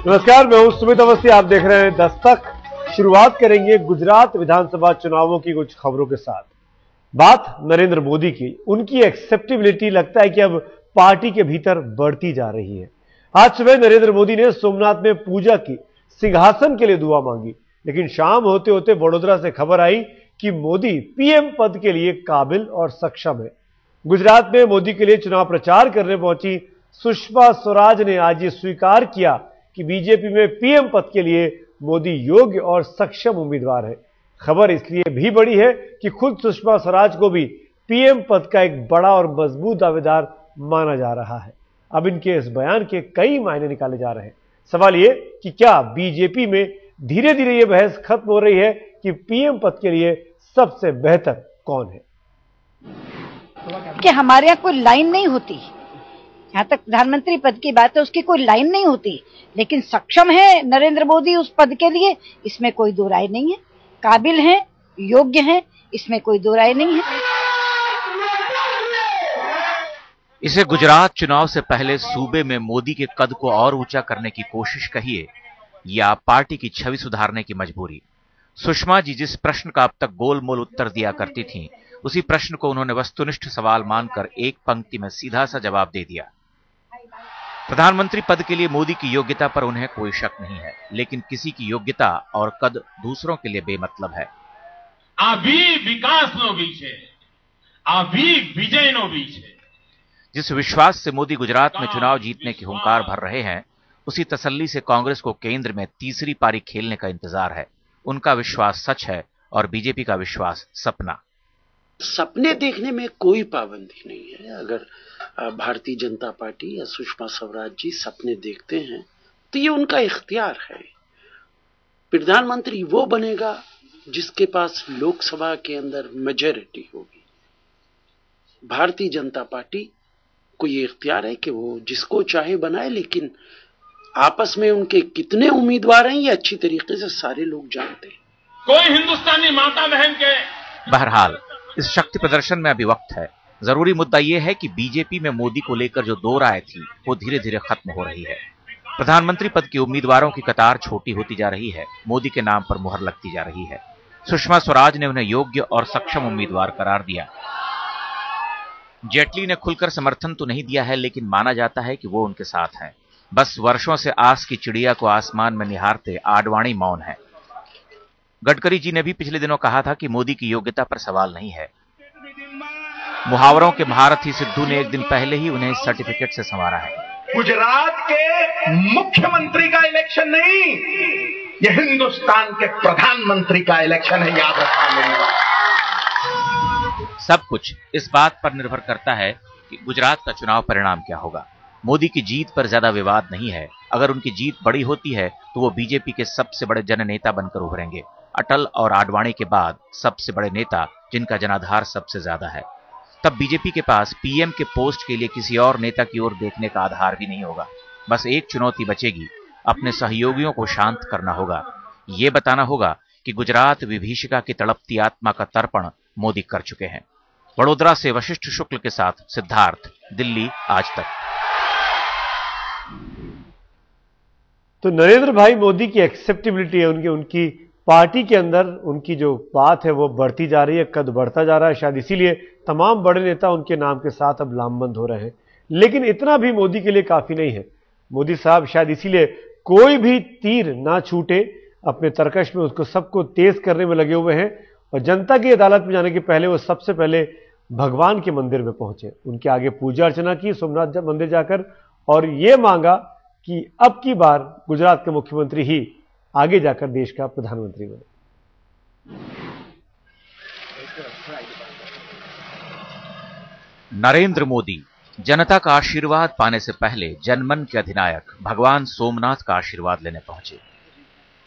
नमस्कार, मैं हूं सुमित अवस्थी। आप देख रहे हैं दस्तक। शुरुआत करेंगे गुजरात विधानसभा चुनावों की कुछ खबरों के साथ। बात नरेंद्र मोदी की। उनकी एक्सेप्टेबिलिटी लगता है कि अब पार्टी के भीतर बढ़ती जा रही है। आज सुबह नरेंद्र मोदी ने सोमनाथ में पूजा की, सिंहासन के लिए दुआ मांगी, लेकिन शाम होते होते वडोदरा से खबर आई कि मोदी पीएम पद के लिए काबिल और सक्षम है। गुजरात में मोदी के लिए चुनाव प्रचार करने पहुंची सुषमा स्वराज ने आज ये स्वीकार किया कि बीजेपी में पीएम पद के लिए मोदी योग्य और सक्षम उम्मीदवार है। खबर इसलिए भी बड़ी है कि खुद सुषमा स्वराज को भी पीएम पद का एक बड़ा और मजबूत दावेदार माना जा रहा है। अब इनके इस बयान के कई मायने निकाले जा रहे हैं। सवाल ये कि क्या बीजेपी में धीरे धीरे यह बहस खत्म हो रही है कि पीएम पद के लिए सबसे बेहतर कौन है? कि हमारे यहाँ कोई लाइन नहीं होती। यहाँ तक प्रधानमंत्री पद की बात है, उसकी कोई लाइन नहीं होती, लेकिन सक्षम है नरेंद्र मोदी उस पद के लिए, इसमें कोई दो राय नहीं है। काबिल हैं, योग्य हैं, इसमें कोई दो राय नहीं है। इसे गुजरात चुनाव से पहले सूबे में मोदी के कद को और ऊंचा करने की कोशिश कहिए या पार्टी की छवि सुधारने की मजबूरी। सुषमा जी जिस प्रश्न का अब तक गोलमोल उत्तर दिया करती थीं, उसी प्रश्न को उन्होंने वस्तुनिष्ठ सवाल मानकर एक पंक्ति में सीधा सा जवाब दे दिया। प्रधानमंत्री पद के लिए मोदी की योग्यता पर उन्हें कोई शक नहीं है, लेकिन किसी की योग्यता और कद दूसरों के लिए बेमतलब है। जिस विश्वास से मोदी गुजरात में चुनाव जीतने की हुंकार भर रहे हैं, उसी तसल्ली से कांग्रेस को केंद्र में तीसरी पारी खेलने का इंतजार है। उनका विश्वास सच है और बीजेपी का विश्वास सपना। सपने देखने में कोई पाबंदी नहीं है। अगर भारतीय जनता पार्टी या सुषमा स्वराज जी सपने देखते हैं तो ये उनका इख्तियार है। प्रधानमंत्री वो बनेगा जिसके पास लोकसभा के अंदर मेजॉरिटी होगी। भारतीय जनता पार्टी को ये इख्तियार है कि वो जिसको चाहे बनाए, लेकिन आपस में उनके कितने उम्मीदवार हैं ये अच्छी तरीके से सारे लोग जानते हैं। कोई हिंदुस्तानी माता बहन के बहरहाल इस शक्ति प्रदर्शन में अभी वक्त है। जरूरी मुद्दा यह है कि बीजेपी में मोदी को लेकर जो दो राय थी वो धीरे धीरे खत्म हो रही है। प्रधानमंत्री पद के उम्मीदवारों की कतार छोटी होती जा रही है। मोदी के नाम पर मुहर लगती जा रही है। सुषमा स्वराज ने उन्हें योग्य और सक्षम उम्मीदवार करार दिया। जेटली ने खुलकर समर्थन तो नहीं दिया है, लेकिन माना जाता है कि वो उनके साथ हैं। बस वर्षों से आस की चिड़िया को आसमान में निहारते आडवाणी मौन है। गडकरी जी ने भी पिछले दिनों कहा था कि मोदी की योग्यता पर सवाल नहीं है। मुहावरों के महारथी सिद्धू ने एक दिन पहले ही उन्हें इस सर्टिफिकेट से संवारा है। गुजरात के मुख्यमंत्री का इलेक्शन नहीं, यह हिंदुस्तान के प्रधानमंत्री का इलेक्शन है, याद रखना मेरी बात। सब कुछ इस बात पर निर्भर करता है कि गुजरात का चुनाव परिणाम क्या होगा। मोदी की जीत पर ज्यादा विवाद नहीं है। अगर उनकी जीत बड़ी होती है तो वो बीजेपी के सबसे बड़े जननेता बनकर उभरेंगे। अटल और आडवाणी के बाद सबसे बड़े नेता जिनका जनाधार सबसे ज्यादा है। तब बीजेपी के पास पीएम के पोस्ट के लिए किसी और नेता की ओर देखने का आधार भी नहीं होगा। बस एक चुनौती बचेगी, अपने सहयोगियों को शांत करना होगा। ये बताना होगा कि गुजरात विभीषिका की तड़पती आत्मा का तर्पण मोदी कर चुके हैं। वडोदरा से वशिष्ठ शुक्ल के साथ सिद्धार्थ, दिल्ली आज तक। तो नरेंद्र भाई मोदी की एक्सेप्टेबिलिटी है, उनकी पार्टी के अंदर उनकी जो बात है वो बढ़ती जा रही है, कद बढ़ता जा रहा है। शायद इसीलिए तमाम बड़े नेता उनके नाम के साथ अब लामबंद हो रहे हैं। लेकिन इतना भी मोदी के लिए काफी नहीं है। मोदी साहब शायद इसीलिए कोई भी तीर ना छूटे, अपने तरकश में उसको सबको तेज करने में लगे हुए हैं। और जनता की अदालत में जाने के पहले वो सबसे पहले भगवान के मंदिर में पहुंचे, उनके आगे पूजा अर्चना की सोमनाथ मंदिर जाकर, और ये मांगा कि अब की बार गुजरात के मुख्यमंत्री ही आगे जाकर देश का प्रधानमंत्री बने। नरेंद्र मोदी जनता का आशीर्वाद पाने से पहले जनमन के अधिनायक भगवान सोमनाथ का आशीर्वाद लेने पहुंचे।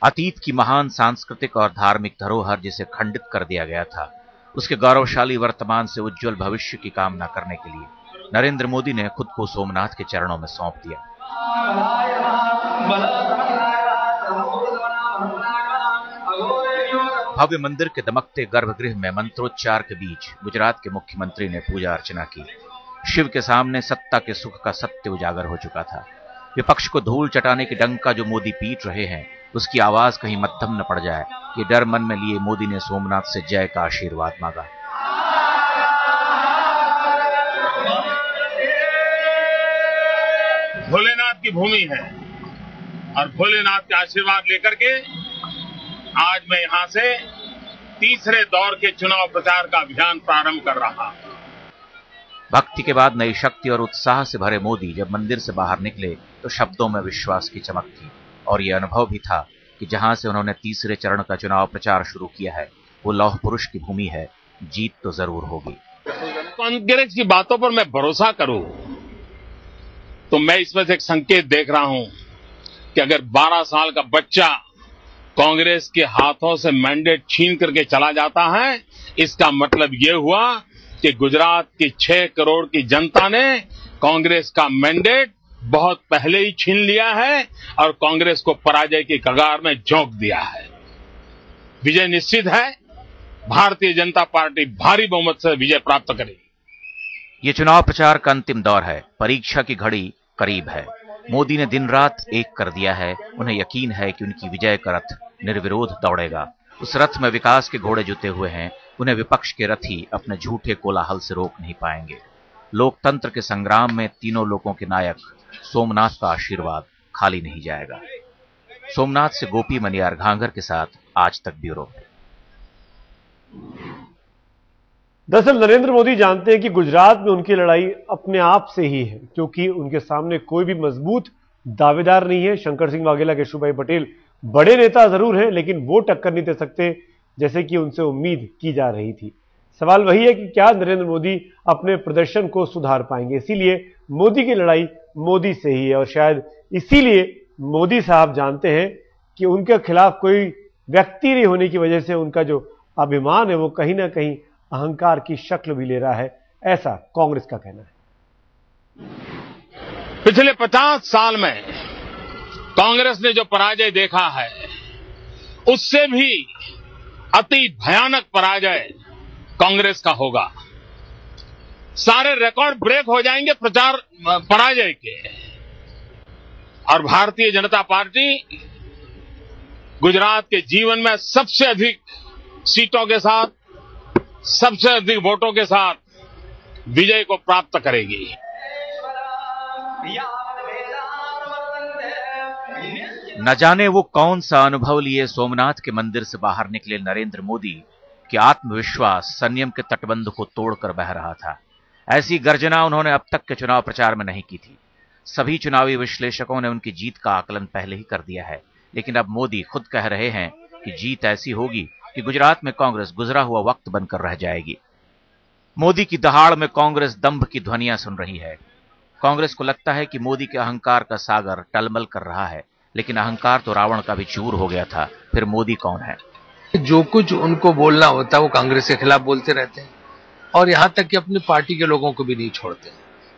अतीत की महान सांस्कृतिक और धार्मिक धरोहर जिसे खंडित कर दिया गया था, उसके गौरवशाली वर्तमान से उज्जवल भविष्य की कामना करने के लिए नरेंद्र मोदी ने खुद को सोमनाथ के चरणों में सौंप दिया। भव्य मंदिर के दमकते गर्भगृह में मंत्रोच्चार के बीच गुजरात के मुख्यमंत्री ने पूजा अर्चना की। शिव के सामने सत्ता के सुख का सत्य उजागर हो चुका था। विपक्ष को धूल चटाने के डंक का जो मोदी पीट रहे हैं, उसकी आवाज कहीं मद्धम न पड़ जाए, ये डर मन में लिए मोदी ने सोमनाथ से जय का आशीर्वाद मांगा। भोलेनाथ की भूमि है और भोलेनाथ के आशीर्वाद लेकर के आज मैं यहां से तीसरे दौर के चुनाव प्रचार का अभियान प्रारंभ कर रहा हूं। भक्ति के बाद नई शक्ति और उत्साह से भरे मोदी जब मंदिर से बाहर निकले तो शब्दों में विश्वास की चमक थी और यह अनुभव भी था कि जहां से उन्होंने तीसरे चरण का चुनाव प्रचार शुरू किया है वो लौह पुरुष की भूमि है, जीत तो जरूर होगी। कांग्रेस की बातों पर मैं भरोसा करूं तो मैं इसमें से एक संकेत देख रहा हूं कि अगर 12 साल का बच्चा कांग्रेस के हाथों से मैंडेट छीन करके चला जाता है, इसका मतलब यह हुआ कि गुजरात की 6 करोड़ की जनता ने कांग्रेस का मैंडेट बहुत पहले ही छीन लिया है और कांग्रेस को पराजय की कगार में झोंक दिया है। विजय निश्चित है, भारतीय जनता पार्टी भारी बहुमत से विजय प्राप्त करेगी। ये चुनाव प्रचार का अंतिम दौर है, परीक्षा की घड़ी करीब है। मोदी ने दिन रात एक कर दिया है, उन्हें यकीन है कि उनकी विजय का रथ निर्विरोध दौड़ेगा। उस रथ में विकास के घोड़े जुते हुए हैं, उन्हें विपक्ष के रथी अपने झूठे कोलाहल से रोक नहीं पाएंगे। लोकतंत्र के संग्राम में तीनों लोगों के नायक सोमनाथ का आशीर्वाद खाली नहीं जाएगा। सोमनाथ से गोपी मनियार घांगर के साथ आज तक ब्यूरो। दरअसल नरेंद्र मोदी जानते हैं कि गुजरात में उनकी लड़ाई अपने आप से ही है, क्योंकि उनके सामने कोई भी मजबूत दावेदार नहीं है। शंकर सिंह वाघेला, केशुभाई पटेल बड़े नेता जरूर हैं, लेकिन वो टक्कर नहीं दे सकते जैसे कि उनसे उम्मीद की जा रही थी। सवाल वही है कि क्या नरेंद्र मोदी अपने प्रदर्शन को सुधार पाएंगे। इसीलिए मोदी की लड़ाई मोदी से ही है और शायद इसीलिए मोदी साहब जानते हैं कि उनके खिलाफ कोई व्यक्ति नहीं होने की वजह से उनका जो अभिमान है वो कहीं ना कहीं अहंकार की शक्ल भी ले रहा है, ऐसा कांग्रेस का कहना है। पिछले 50 साल में कांग्रेस ने जो पराजय देखा है उससे भी अति भयानक पराजय कांग्रेस का होगा। सारे रिकॉर्ड ब्रेक हो जाएंगे प्रचार पराजय के, और भारतीय जनता पार्टी गुजरात के जीवन में सबसे अधिक सीटों के साथ, सबसे अधिक वोटों के साथ विजय को प्राप्त करेगी। न जाने वो कौन सा अनुभव लिए सोमनाथ के मंदिर से बाहर निकले नरेंद्र मोदी कि आत्मविश्वास संयम के तटबंध को तोड़कर बह रहा था। ऐसी गर्जना उन्होंने अब तक के चुनाव प्रचार में नहीं की थी। सभी चुनावी विश्लेषकों ने उनकी जीत का आकलन पहले ही कर दिया है, लेकिन अब मोदी खुद कह रहे हैं कि जीत ऐसी होगी कि गुजरात में कांग्रेस गुजरा हुआ वक्त बनकर रह जाएगी। मोदी की दहाड़ में कांग्रेस दंभ की ध्वनियां सुन रही है। कांग्रेस को लगता है कि मोदी के अहंकार का सागर टलमल कर रहा है, लेकिन अहंकार तो रावण का भी चूर हो गया था, फिर मोदी कौन है। जो कुछ उनको बोलना होता है वो कांग्रेस के खिलाफ बोलते रहते हैं और यहां तक कि अपनी पार्टी के लोगों को भी नहीं छोड़ते।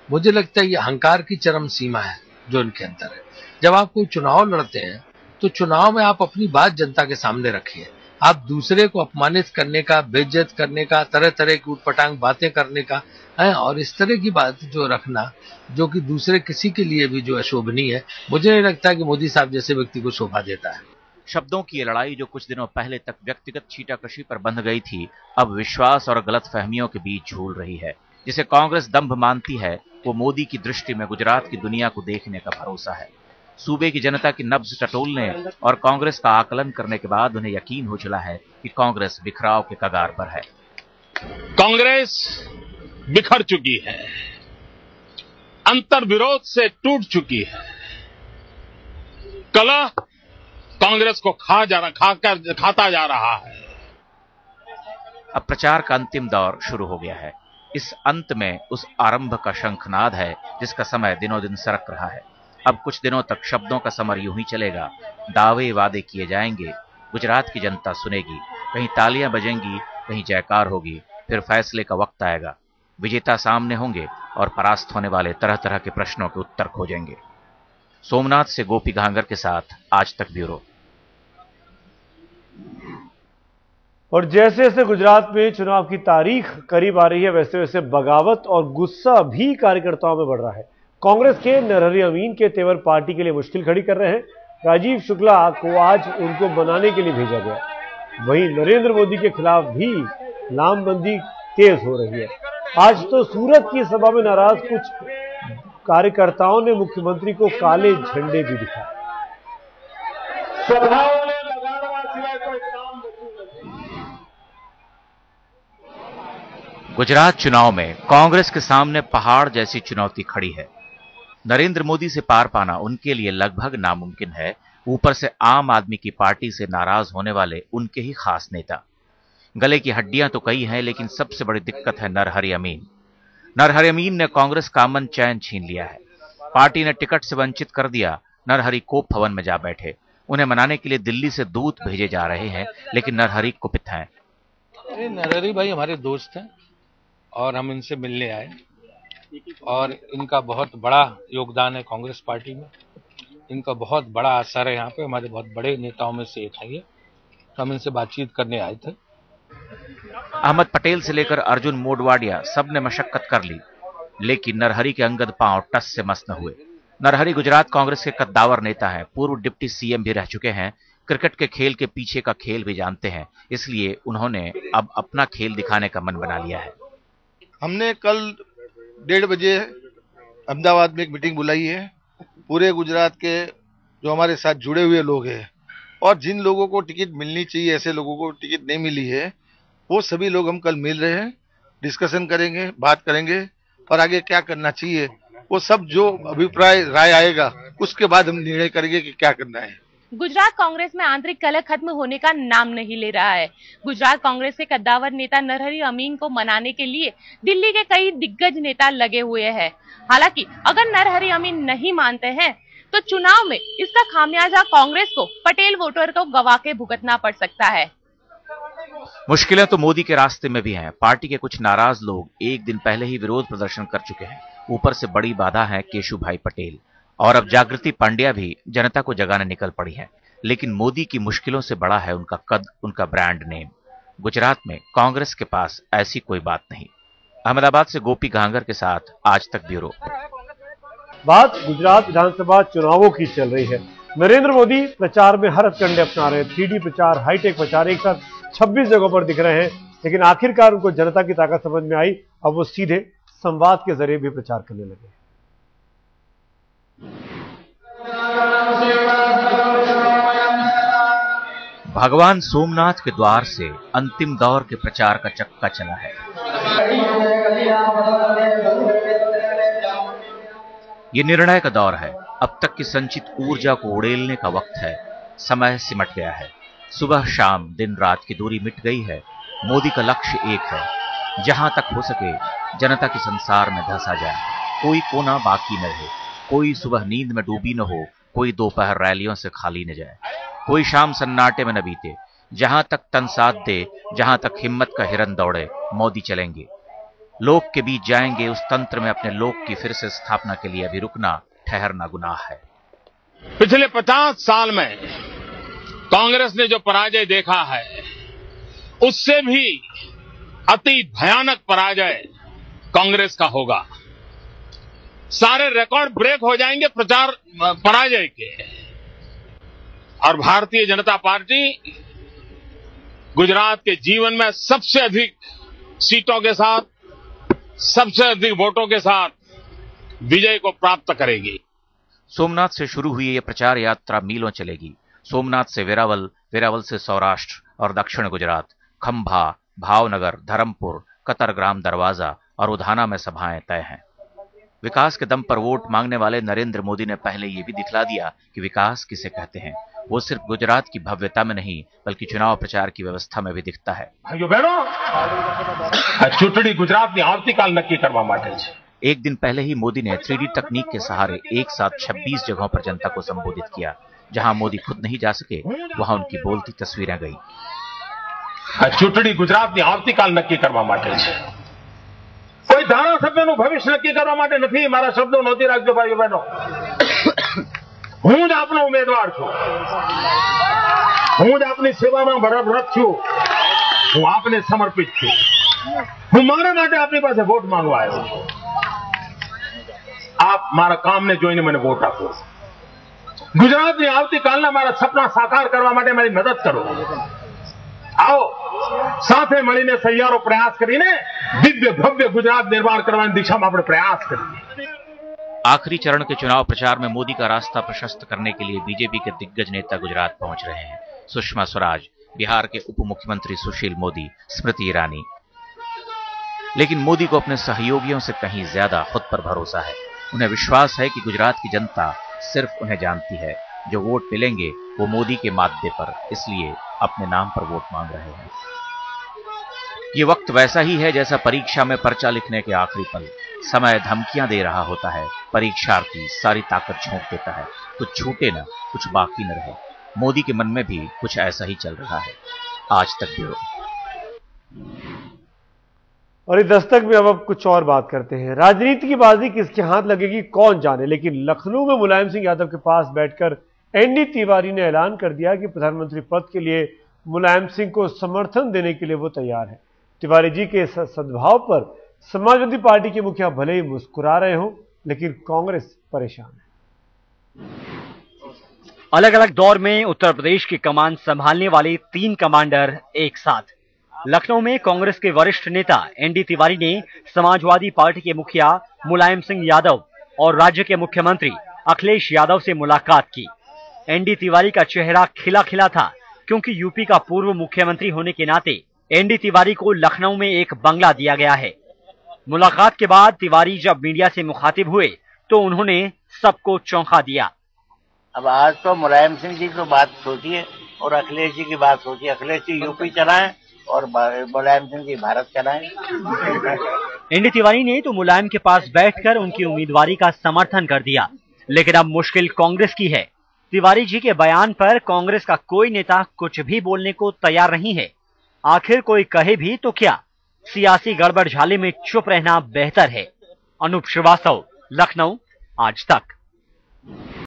मुझे लगता है ये अहंकार की चरम सीमा है जो इनके अंदर है। जब आप कोई चुनाव लड़ते हैं तो चुनाव में आप अपनी बात जनता के सामने रखिए। आप दूसरे को अपमानित करने का, बेइज्जत करने का, तरह तरह की उटपटांग बातें करने का है और इस तरह की बात जो रखना जो कि दूसरे किसी के लिए भी जो अशोभनीय है, मुझे नहीं लगता कि मोदी साहब जैसे व्यक्ति को शोभा देता है। शब्दों की ये लड़ाई जो कुछ दिनों पहले तक व्यक्तिगत छीटाकशी पर बंध गई थी, अब विश्वास और गलतफहमियों के बीच झूल रही है। जिसे कांग्रेस दंभ मानती है वो मोदी की दृष्टि में गुजरात की दुनिया को देखने का भरोसा है। सूबे की जनता की नब्ज टटोलने और कांग्रेस का आकलन करने के बाद उन्हें यकीन हो चला है कि कांग्रेस बिखराव के कगार पर है। कांग्रेस बिखर चुकी है, अंतर विरोध से टूट चुकी है। कलह कांग्रेस को खाता जा रहा है। अब प्रचार का अंतिम दौर शुरू हो गया है। इस अंत में उस आरंभ का शंखनाद है जिसका समय दिनों दिन सरक रहा है। अब कुछ दिनों तक शब्दों का समर यूं ही चलेगा, दावे वादे किए जाएंगे, गुजरात की जनता सुनेगी, कहीं तालियां बजेंगी, कहीं जयकार होगी, फिर फैसले का वक्त आएगा। विजेता सामने होंगे और परास्त होने वाले तरह तरह के प्रश्नों के उत्तर खोजेंगे। सोमनाथ से गोपी घांगर के साथ आज तक ब्यूरो। और जैसे जैसे गुजरात में चुनाव की तारीख करीब आ रही है, वैसे वैसे बगावत और गुस्सा भी कार्यकर्ताओं में बढ़ रहा है। कांग्रेस के नरहरि अमीन के तेवर पार्टी के लिए मुश्किल खड़ी कर रहे हैं। राजीव शुक्ला को आज उनको बनाने के लिए भेजा गया। वहीं नरेंद्र मोदी के खिलाफ भी लामबंदी तेज हो रही है। आज तो सूरत की सभा में नाराज कुछ कार्यकर्ताओं ने मुख्यमंत्री को काले झंडे भी दिखाए। गुजरात चुनाव में कांग्रेस के सामने पहाड़ जैसी चुनौती खड़ी है। नरेंद्र मोदी से पार पाना उनके लिए लगभग नामुमकिन है। ऊपर से आम आदमी की पार्टी से नाराज होने वाले उनके ही खास नेता। गले की हड्डियां तो कई हैं, लेकिन सबसे बड़ी दिक्कत है नरहरि अमीन। नरहरि अमीन ने कांग्रेस का अमन चैन छीन लिया है। पार्टी ने टिकट से वंचित कर दिया। नरहरि कोप भवन में जा बैठे। उन्हें मनाने के लिए दिल्ली से दूत भेजे जा रहे हैं, लेकिन नरहरि कुपित हैं। नरहरि भाई हमारे दोस्त हैं और हम इनसे मिलने आए और इनका बहुत बड़ा योगदान है कांग्रेस पार्टी में। इनका बहुत बड़ा असर है यहाँ पे। हमारे बहुत बड़े नेताओं में से एक है ये। तो हम इनसे बातचीत करने आए थे। अहमद पटेल से लेकर अर्जुन मोडवाडिया सबने मशक्कत कर ली, लेकिन नरहरि के अंगद पांव टस से मस न हुए। नरहरि गुजरात कांग्रेस के कद्दावर नेता हैं। पूर्व डिप्टी सीएम भी रह चुके हैं। क्रिकेट के खेल के पीछे का खेल भी जानते हैं। इसलिए उन्होंने अब अपना खेल दिखाने का मन बना लिया है। हमने कल 1:30 बजे अहमदाबाद में एक मीटिंग बुलाई है। पूरे गुजरात के जो हमारे साथ जुड़े हुए लोग हैं और जिन लोगों को टिकट मिलनी चाहिए, ऐसे लोगों को टिकट नहीं मिली है, वो सभी लोग हम कल मिल रहे हैं, डिस्कशन करेंगे, बात करेंगे और आगे क्या करना चाहिए वो सब जो अभिप्राय राय आएगा उसके बाद हम निर्णय करेंगे कि क्या करना है। गुजरात कांग्रेस में आंतरिक कलह खत्म होने का नाम नहीं ले रहा है। गुजरात कांग्रेस के कद्दावर नेता नरहरि अमीन को मनाने के लिए दिल्ली के कई दिग्गज नेता लगे हुए हैं। हालांकि अगर नरहरि अमीन नहीं मानते हैं तो चुनाव में इसका खामियाजा कांग्रेस को, पटेल वोटर को गवा के भुगतना पड़ सकता है। मुश्किलें तो मोदी के रास्ते में भी हैं। पार्टी के कुछ नाराज लोग एक दिन पहले ही विरोध प्रदर्शन कर चुके हैं। ऊपर से बड़ी बाधा है केशुभाई पटेल और अब जागृति पांड्या भी जनता को जगाने निकल पड़ी है। लेकिन मोदी की मुश्किलों से बड़ा है उनका कद, उनका ब्रांड नेम। गुजरात में कांग्रेस के पास ऐसी कोई बात नहीं। अहमदाबाद से गोपी घांगर के साथ आज तक ब्यूरो। बात गुजरात विधानसभा चुनावों की चल रही है। नरेंद्र मोदी प्रचार में हर हथकंडे अपना रहे हैं। 3D प्रचार, हाईटेक प्रचार एक साथ 26 जगहों पर दिख रहे हैं। लेकिन आखिरकार उनको जनता की ताकत समझ में आई। अब वो सीधे संवाद के जरिए भी प्रचार करने लगे। भगवान सोमनाथ के द्वार से अंतिम दौर के प्रचार का चक्का चला है। ये निर्णय का दौर है। अब तक की संचित ऊर्जा को उड़ेलने का वक्त है। समय सिमट गया है। सुबह शाम दिन रात की दूरी मिट गई है। मोदी का लक्ष्य एक है, जहां तक हो सके जनता के संसार में धंसा जाए। कोई कोना बाकी न रहे। कोई सुबह नींद में डूबी न हो। कोई दोपहर रैलियों से खाली न जाए। कोई शाम सन्नाटे में न बीते। जहां तक तन साथ दे, जहां तक हिम्मत का हिरन दौड़े, मोदी चलेंगे। लोक के बीच जाएंगे। उस तंत्र में अपने लोक की फिर से स्थापना के लिए अभी रुकना, ठहरना गुनाह है। पिछले 50 साल में कांग्रेस ने जो पराजय देखा है, उससे भी अति भयानक पराजय कांग्रेस का होगा। सारे रिकॉर्ड ब्रेक हो जाएंगे प्रचार पराजय के। और भारतीय जनता पार्टी गुजरात के जीवन में सबसे अधिक सीटों के साथ, सबसे अधिक वोटों के साथ विजय को प्राप्त करेगी। सोमनाथ से शुरू हुई यह प्रचार यात्रा मीलों चलेगी। सोमनाथ से वेरावल, वेरावल से सौराष्ट्र और दक्षिण गुजरात, खंभा, भावनगर, धर्मपुर, कतरग्राम दरवाजा और उधाना में सभाएं तय हैं। विकास के दम पर वोट मांगने वाले नरेंद्र मोदी ने पहले यह भी दिखला दिया कि विकास किसे कहते हैं। वो सिर्फ गुजरात की भव्यता में नहीं, बल्कि चुनाव प्रचार की व्यवस्था में भी दिखता है। भाइयों बहनों, चूंटणी गुजरात आवतीकाल नक्की करवा माटे छे। एक दिन पहले ही मोदी ने 3D तकनीक के सहारे एक साथ 26 जगहों पर जनता को संबोधित किया। जहां मोदी खुद नहीं जा सके, वहां उनकी बोलती तस्वीरें गई। चूंटणी गुजरात आवतीकाल नक्की करवा माटे छे। कोई ધારાસભ્યનું ભવિષ્ય નક્કી કરવા માટે નથી। મારા શબ્દો નોંધી રાખજો ભાઈઓ બહેનો। હું જ આપનો ઉમેદવાર છું। હું જ આપની સેવામાં બરાબરત છું। હું આપને સમર્પિત છું। હું મારા માટે આપની પાસે વોટ માંગવા આવ્યો છું। आप મારા કામને જોઈને મને વોટ આપો. ગુજરાતની આવતીકાલના મારા સપના સાકાર કરવા માટે મારી મદદ કરો. आओ साथे મળીને સહિયારો પ્રયાસ કરીને દિવ્ય ભવ્ય ગુજરાત નિર્માણ કરવાની દિશામાં આપણે પ્રયાસ કરીએ. आखिरी चरण के चुनाव प्रचार में मोदी का रास्ता प्रशस्त करने के लिए बीजेपी के दिग्गज नेता गुजरात पहुंच रहे हैं. सुषमा स्वराज, बिहार के उप मुख्यमंत्री सुशील मोदी, स्मृति ईरानी. लेकिन मोदी को अपने सहयोगियों से कहीं ज्यादा खुद पर भरोसा है. उन्हें विश्वास है कि गुजरात की जनता सिर्फ उन्हें जानती है. जो वोट मिलेंगे वो मोदी के माध्यम पर, इसलिए अपने नाम पर वोट मांग रहे हैं. ये वक्त वैसा ही है जैसा परीक्षा में पर्चा लिखने के आखिरी पल. समय धमकियां दे रहा होता है, परीक्षार्थी सारी ताकत झोंक देता है. कुछ छूटे ना, कुछ बाकी न रहे. मोदी के मन में भी कुछ ऐसा ही चल रहा है. आज तक ब्यूरो. और इस दस्तक में अब कुछ और बात करते हैं. राजनीति की बाजी किसके हाथ लगेगी कौन जाने, लेकिन लखनऊ में मुलायम सिंह यादव के पास बैठकर एनडी तिवारी ने ऐलान कर दिया कि प्रधानमंत्री पद के लिए मुलायम सिंह को समर्थन देने के लिए वो तैयार है. तिवारी जी के सद्भाव पर समाजवादी पार्टी के मुखिया भले ही मुस्कुरा रहे हों, लेकिन कांग्रेस परेशान है. अलग अलग दौर में उत्तर प्रदेश की कमान संभालने वाले 3 कमांडर एक साथ. लखनऊ में कांग्रेस के वरिष्ठ नेता एनडी तिवारी ने समाजवादी पार्टी के मुखिया मुलायम सिंह यादव और राज्य के मुख्यमंत्री अखिलेश यादव से मुलाकात की. एनडी तिवारी का चेहरा खिला खिला था, क्योंकि यूपी का पूर्व मुख्यमंत्री होने के नाते एनडी तिवारी को लखनऊ में एक बंगला दिया गया है. मुलाकात के बाद तिवारी जब मीडिया से मुखातिब हुए तो उन्होंने सबको चौंका दिया. अब आज तो मुलायम सिंह जी की बात सोचिए और अखिलेश जी की बात सोचिए. अखिलेश जी यूपी चलाएं और मुलायम सिंह जी भारत चलाएं. एनडी तिवारी ने तो मुलायम के पास बैठकर उनकी उम्मीदवारी का समर्थन कर दिया. लेकिन अब मुश्किल कांग्रेस की है. तिवारी जी के बयान पर कांग्रेस का कोई नेता कुछ भी बोलने को तैयार नहीं है. आखिर कोई कहे भी तो क्या, सियासी गड़बड़ झाले में चुप रहना बेहतर है. अनूप श्रीवास्तव, लखनऊ, आज तक.